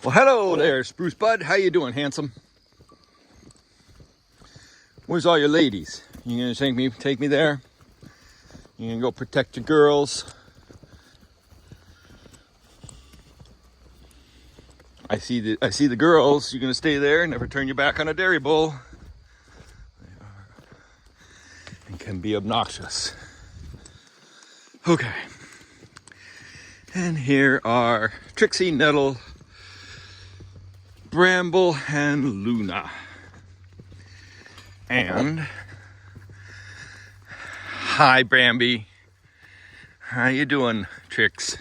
Well, hello there, Spruce Bud. How you doing, handsome? Where's all your ladies? You gonna take me there? You gonna go protect your girls? I see the girls. You gonna stay there? Never turn your back on a dairy bull. They are and can be obnoxious. Okay. And here are Trixie, Nettle, Bramble, and Luna. And hi, Bramby. How you doing, Trix?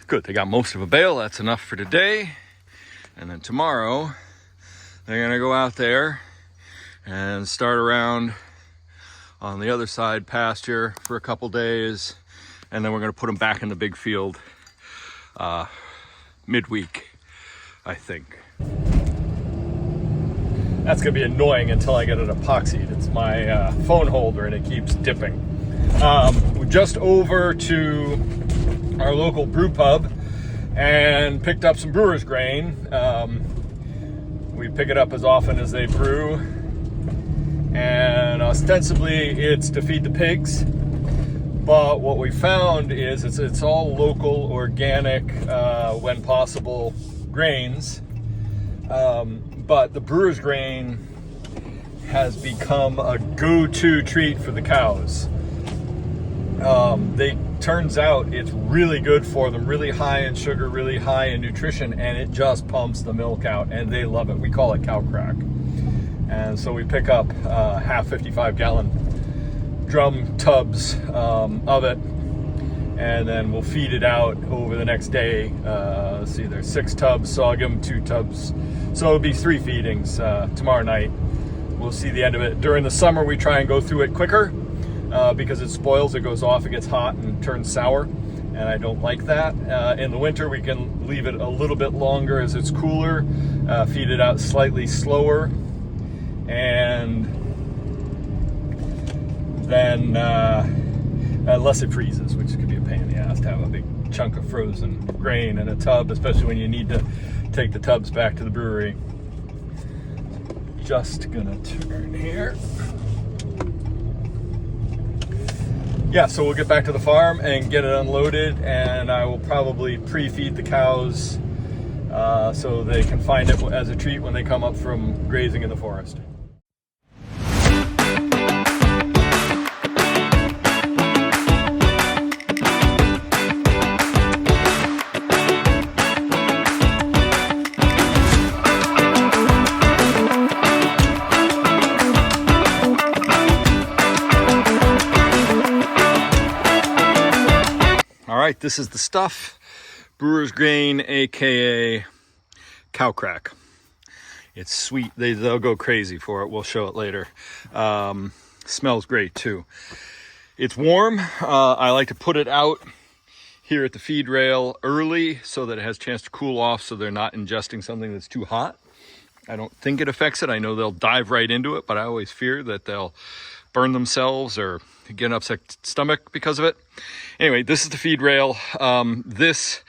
Good, they got most of a bale. That's enough for today. And then tomorrow, they're gonna go out there and start around on the other side pasture for a couple days. And then we're gonna put them back in the big field midweek, I think. That's gonna be annoying until I get it epoxied. It's my phone holder and it keeps dipping. We're just over to our local brew pub and picked up some brewer's grain. We pick it up as often as they brew, and ostensibly it's to feed the pigs. But what we found is it's all local, organic, when possible, grains. But the brewer's grain has become a go-to treat for the cows. Turns out it's really good for them, really high in sugar, really high in nutrition, and it just pumps the milk out, and they love it. We call it cow crack. And so we pick up half 55-gallon drum tubs of it, and then we'll feed it out over the next day. Let's see, there's 6 tubs, so I'll give them 2 tubs. So it'll be 3 feedings tomorrow night. We'll see the end of it. During the summer, we try and go through it quicker because it spoils, it goes off, it gets hot and turns sour, and I don't like that. In the winter, we can leave it a little bit longer as it's cooler, feed it out slightly slower, and then unless it freezes, which could be a pain in the ass to have a big chunk of frozen grain in a tub, especially when you need to take the tubs back to the brewery. Just gonna turn here. Yeah, so we'll get back to the farm and get it unloaded, and I will probably pre-feed the cows so they can find it as a treat when they come up from grazing in the forest. All right, this is the stuff. Brewer's grain, aka cow crack. It's sweet. They'll go crazy for it. We'll show it later. Smells great too. It's warm. I like to put it out here at the feed rail early so that it has a chance to cool off, so they're not ingesting something that's too hot. I don't think it affects it. I know they'll dive right into it, but I always fear that they'll burn themselves or get an upset stomach because of it. Anyway, this is the feed rail. This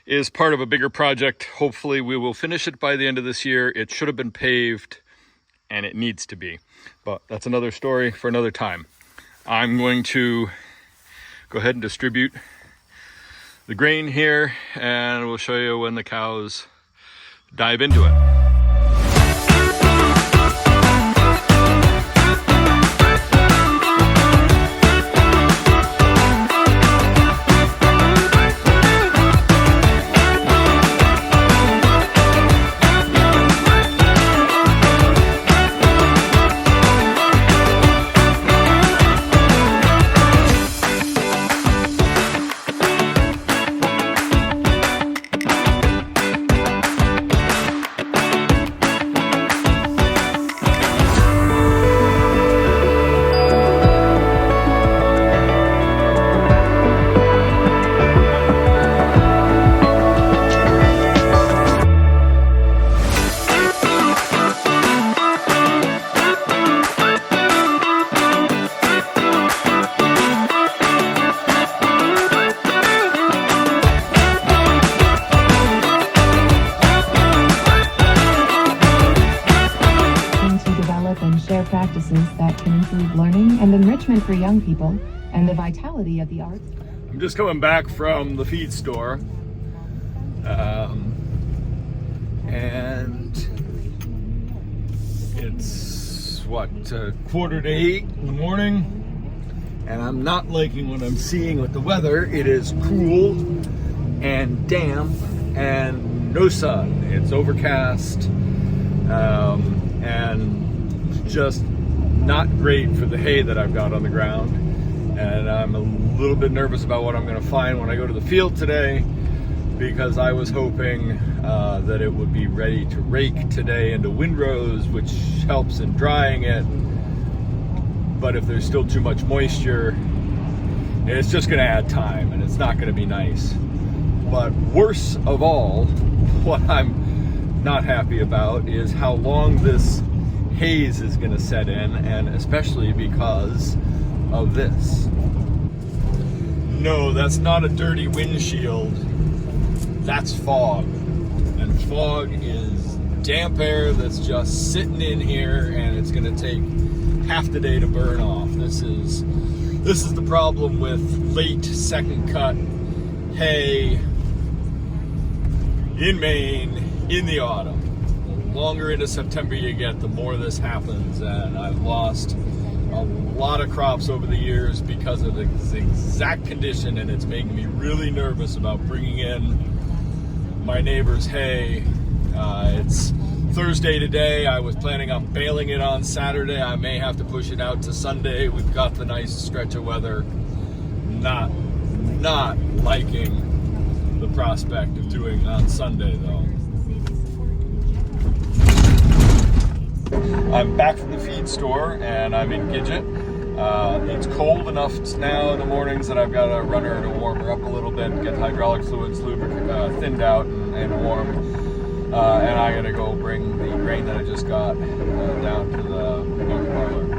is part of a bigger project. Hopefully we will finish it by the end of this year. It should have been paved, and it needs to be. But that's another story for another time. I'm going to go ahead and distribute the grain here, and we'll show you when the cows dive into it. resources that can improve learning and enrichment for young people and the vitality of the arts. I'm just coming back from the feed store. And it's what, 7:45 in the morning, and I'm not liking what I'm seeing with the weather. It is cool and damp and no sun. It's overcast and just not great for the hay that I've got on the ground. And I'm a little bit nervous about what I'm going to find when I go to the field today, because I was hoping that it would be ready to rake today into windrows, which helps in drying it. But if there's still too much moisture, it's just going to add time and it's not going to be nice. But worse of all, what I'm not happy about is how long this haze is going to set in, and especially because of this. No, that's not a dirty windshield. That's fog. And fog is damp air that's just sitting in here, and it's going to take half the day to burn off. This is the problem with late second cut hay in Maine in the autumn. The longer into September you get, the more this happens, and I've lost a lot of crops over the years because of this exact condition, and it's making me really nervous about bringing in my neighbor's hay. It's Thursday today. I was planning on baling it on Saturday. I may have to push it out to Sunday. We've got the nice stretch of weather. Not liking the prospect of doing it on Sunday though. I'm back from the feed store and I'm in Gidget. It's cold enough now in the mornings that I've got a runner to warm her up a little bit, get the hydraulic fluids thinned out and warm. And I gotta go bring the grain that I just got down to the milk parlor.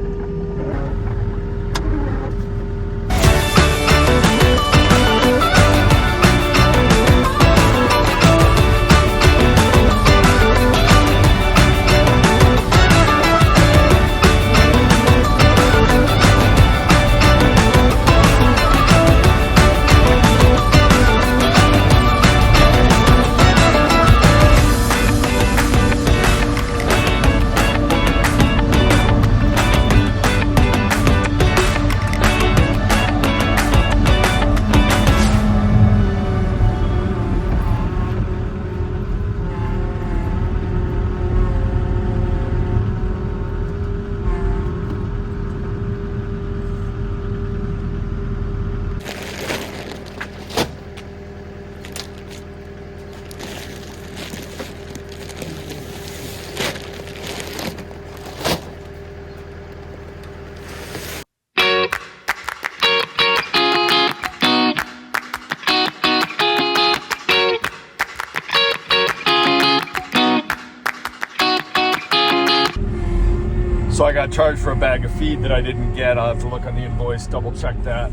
So I got charged for a bag of feed that I didn't get. I'll have to look on the invoice, double check that.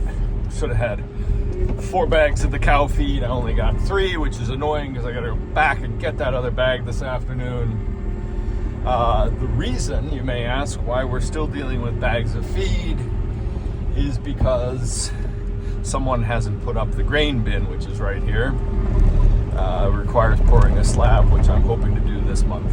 Should have had 4 bags of the cow feed. I only got 3, which is annoying because I got to go back and get that other bag this afternoon. The reason, you may ask, why we're still dealing with bags of feed is because someone hasn't put up the grain bin, which is right here. It requires pouring a slab, which I'm hoping to do this month.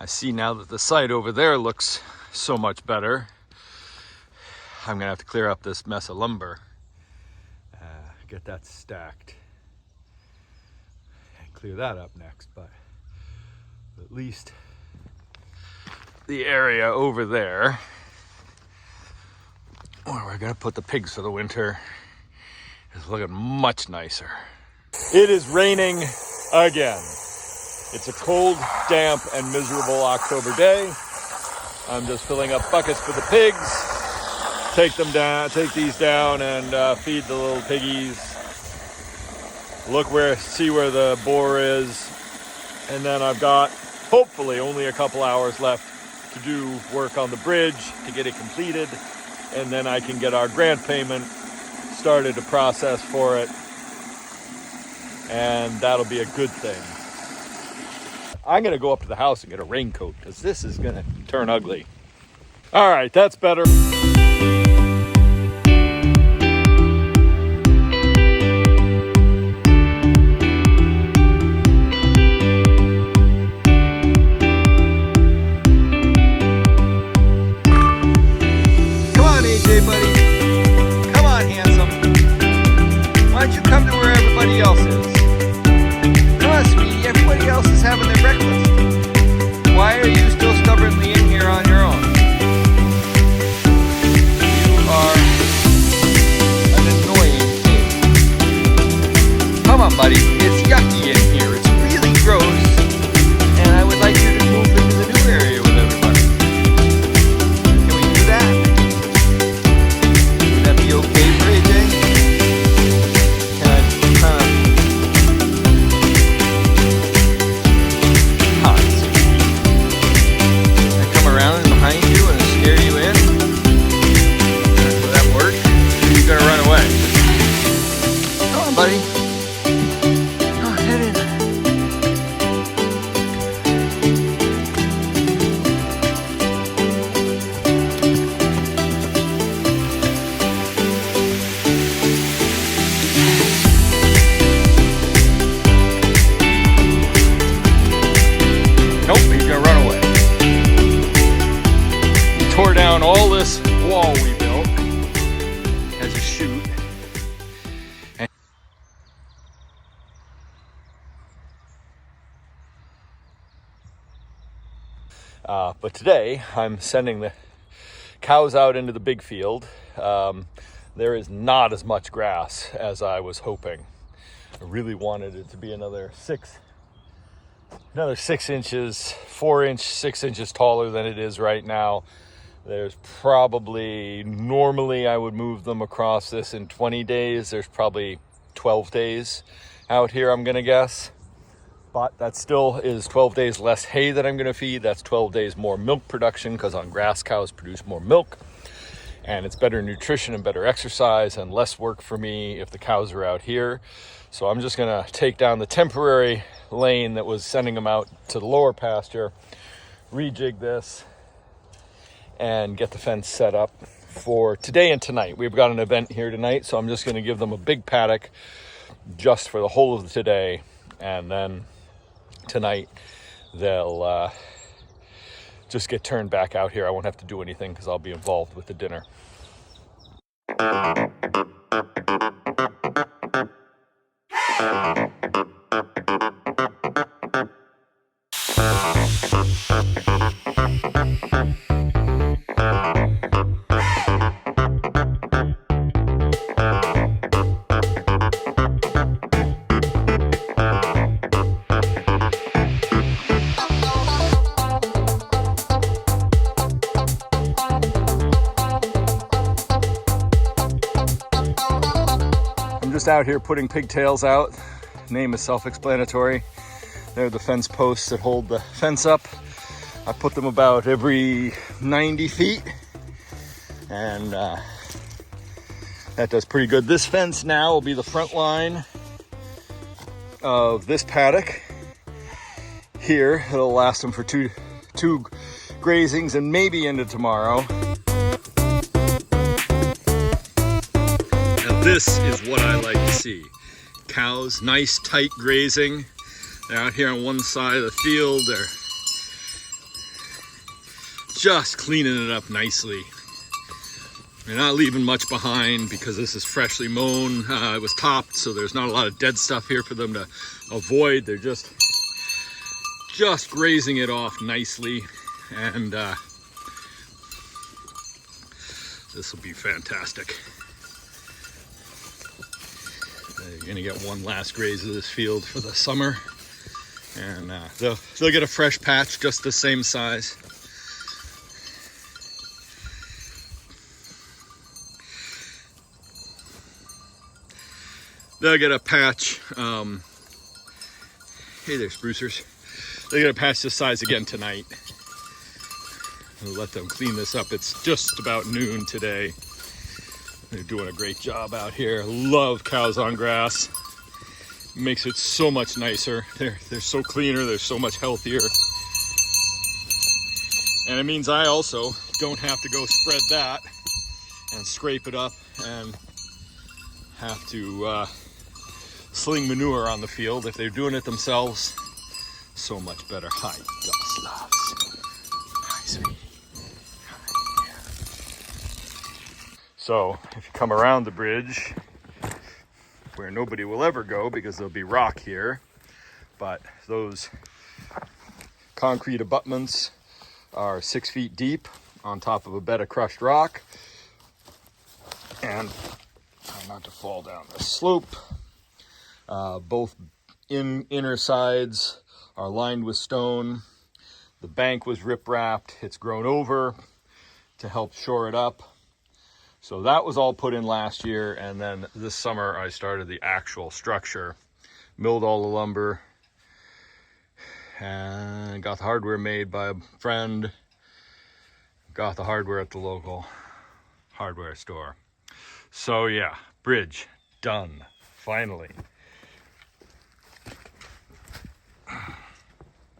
I see now that the site over there looks so much better. I'm gonna have to clear up this mess of lumber, get that stacked, and clear that up next. But at least the area over there where we're gonna put the pigs for the winter is looking much nicer. It is raining again. It's a cold, damp, and miserable October day. I'm just filling up buckets for the pigs. Take these down and feed the little piggies. See where the boar is. And then I've got, hopefully, only a couple hours left to do work on the bridge to get it completed. And then I can get our grant payment started to process for it. And that'll be a good thing. I'm gonna go up to the house and get a raincoat because this is gonna turn ugly. All right, that's better. Buddy, it's yucky in here. It's really gross, and I would like you to move into the new area with everybody. Can we do that? Would that be okay for AJ? Can I Can I come around behind you and scare you in? Will that work? Or are you gonna run away? Come on, buddy. Nope, he's gonna run away. He tore down all this wall we built as a chute. But today I'm sending the cows out into the big field. There is not as much grass as I was hoping. I really wanted it to be another 6 inches, 6 inches taller than it is right now. There's probably, normally I would move them across this in 20 days. There's probably 12 days out here, I'm gonna guess. But that still is 12 days less hay that I'm gonna feed. That's 12 days more milk production, because on grass cows produce more milk. And it's better nutrition and better exercise and less work for me if the cows are out here. So I'm just gonna take down the temporary lane that was sending them out to the lower pasture, rejig this, and get the fence set up for today and tonight. We've got an event here tonight, so I'm just gonna give them a big paddock just for the whole of today, and then tonight they'll just get turned back out here. I won't have to do anything because I'll be involved with the dinner. Just out here putting pigtails out. Name is self-explanatory. They're the fence posts that hold the fence up. I put them about every 90 feet, and that does pretty good. This fence now will be the front line of this paddock here. It'll last them for two grazings and maybe into tomorrow. This is what I like to see. Cows, nice tight grazing. They're out here on one side of the field. just cleaning it up nicely. They're not leaving much behind because this is freshly mown. It was topped, so there's not a lot of dead stuff here for them to avoid. They're just grazing it off nicely, and this will be fantastic. You're gonna get one last graze of this field for the summer, and they'll get a fresh patch just the same size. They'll get a patch. Hey there, sprucers. They'll get a patch this size again tonight. We'll let them clean this up. It's just about noon today. They're doing a great job out here. Love cows on grass. Makes it so much nicer. They're so cleaner. They're so much healthier. And it means I also don't have to go spread that and scrape it up and have to sling manure on the field. If they're doing it themselves, so much better. Hi, Gus loves. Hi, sweetie. Hi, yeah. So if you come around the bridge, where nobody will ever go because there'll be rock here, but those concrete abutments are 6 feet deep on top of a bed of crushed rock, and try not to fall down the slope. Both inner sides are lined with stone. The bank was rip-wrapped. It's grown over to help shore it up. So that was all put in last year, and then this summer I started the actual structure, milled all the lumber, and got the hardware made by a friend, got the hardware at the local hardware store. So yeah, bridge done, finally.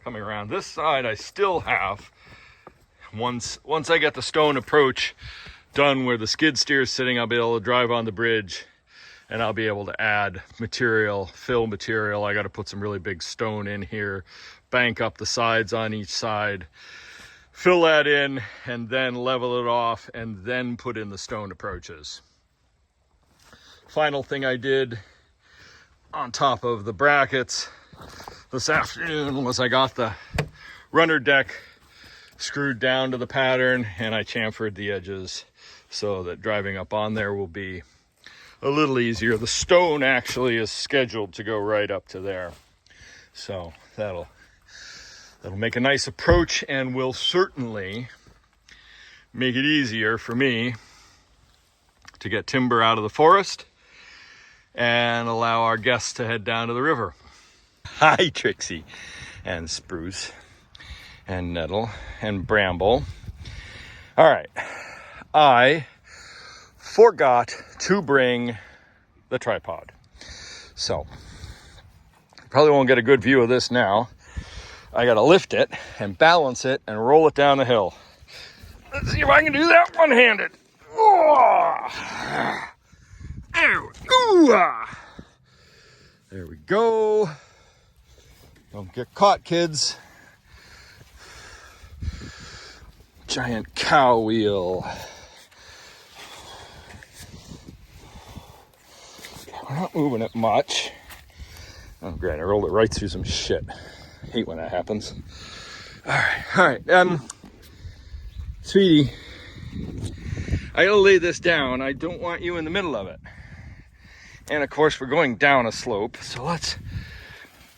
Coming around this side, I still have, once I get the stone approach done where the skid steer is sitting, I'll be able to drive on the bridge and I'll be able to add material, fill material. I got to put some really big stone in here, bank up the sides on each side, fill that in, and then level it off, and then put in the stone approaches. Final thing I did on top of the brackets this afternoon was I got the runner deck screwed down to the pattern, and I chamfered the edges so that driving up on there will be a little easier. The stone actually is scheduled to go right up to there, so that'll make a nice approach and will certainly make it easier for me to get timber out of the forest and allow our guests to head down to the river. Hi, Trixie and Spruce and Nettle and Bramble. All right, I forgot to bring the tripod, so probably won't get a good view of this now. I gotta lift it and balance it and roll it down the hill. Let's see if I can do that one-handed. Oh! Ow! Ooh! Ah! There we go. Don't get caught, kids. Giant cow wheel. We're not moving it much. Oh, great. I rolled it right through some shit. I hate when that happens. All right. Sweetie, I gotta lay this down. I don't want you in the middle of it. And of course, we're going down a slope, so let's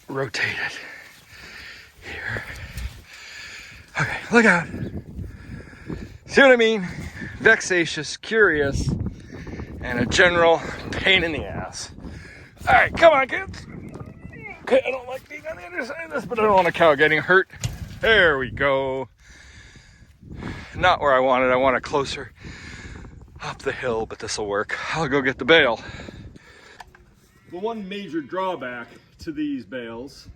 rotate it here. Okay, look out. See what I mean? Vexatious, curious, and a general pain in the ass. All right, come on, kids. Okay, I don't like being on the other side of this, but I don't want a cow getting hurt. There we go. Not where I want it. I want it closer up the hill, but this will work. I'll go get the bale. The one major drawback to these bales,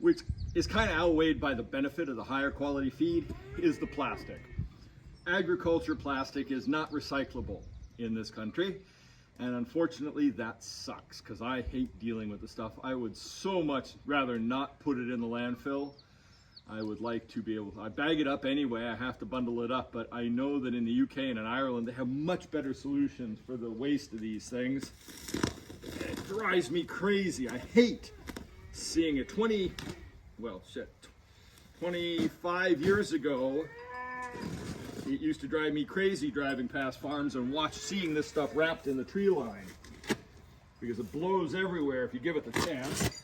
which is kind of outweighed by the benefit of the higher quality feed, is the plastic. Agriculture plastic is not recyclable in this country, and unfortunately that sucks because I hate dealing with the stuff. I would so much rather not put it in the landfill I would like to be able to, I bag it up anyway, I have to bundle it up, but I know that in the UK and in Ireland, they have much better solutions for the waste of these things. It drives me crazy. I hate seeing it 25 years ago, it used to drive me crazy driving past farms and seeing this stuff wrapped in the tree line, because it blows everywhere if you give it the chance.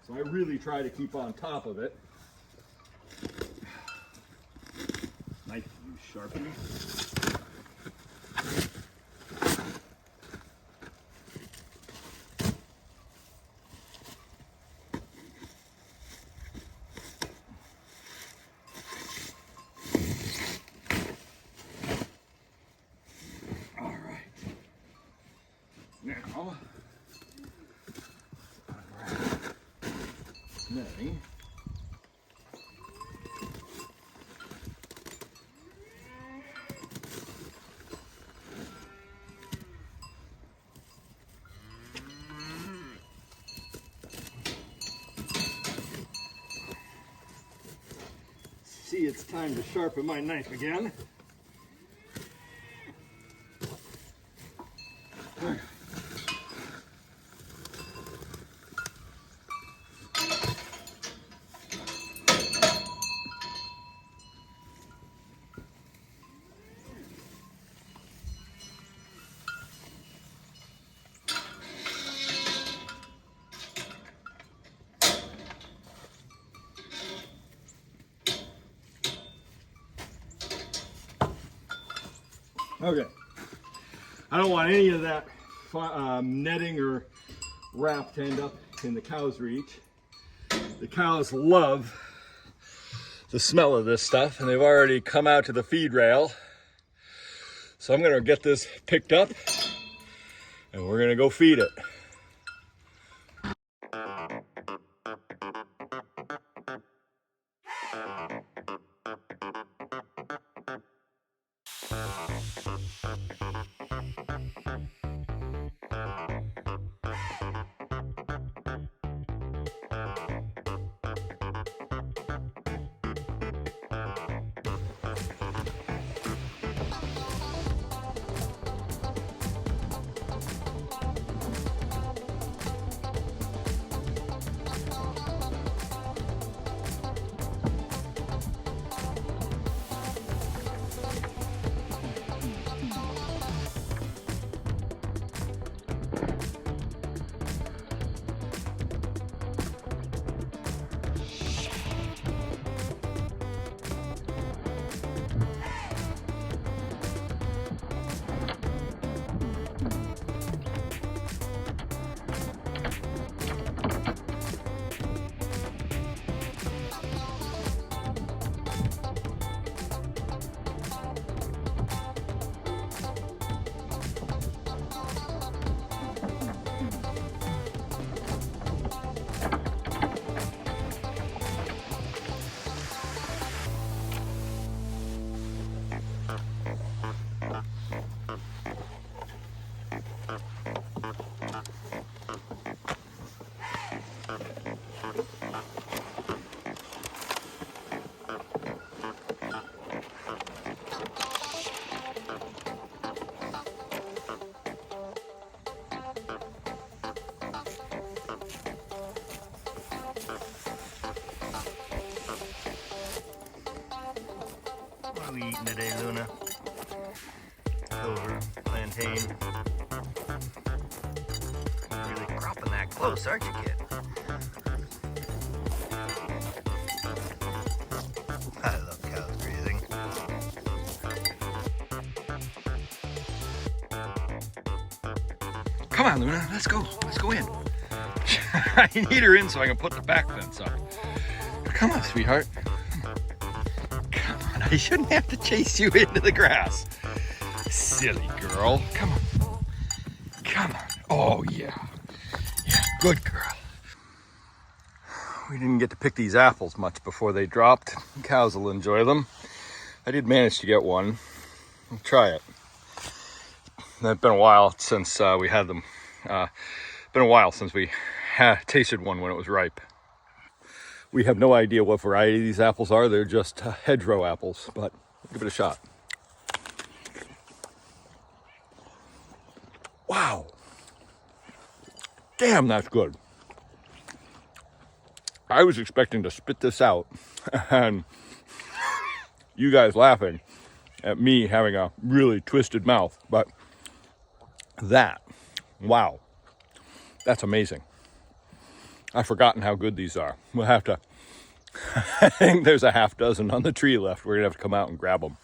So I really try to keep on top of it. Knife use Sharpie. All right. Now, netting. See, it's time to sharpen my knife again. Okay, I don't want any of that netting or wrap to end up in the cow's reach. The cows love the smell of this stuff, and they've already come out to the feed rail. So I'm gonna get this picked up and we're gonna go feed it. What are we eating today, Luna? Clover, plantain. Really cropping that close, aren't you, kid? I love cows grazing. Come on, Luna, let's go. Let's go in. I need her in so I can put the back fence up. Come on, sweetheart. Come on, I shouldn't have to chase you into the grass. Silly girl. Come on. Come on. Oh, yeah. Yeah, good girl. We didn't get to pick these apples much before they dropped. Cows will enjoy them. I did manage to get one. I'll try it. It's been a while since we had them. Been a while since we tasted one when it was ripe. We have no idea what variety these apples are. They're just hedgerow apples, but give it a shot. Wow. Damn, that's good. I was expecting to spit this out and you guys laughing at me having a really twisted mouth, but that, wow, that's amazing. I've forgotten how good these are. We'll have to, I think there's a half dozen on the tree left. We're gonna have to come out and grab them.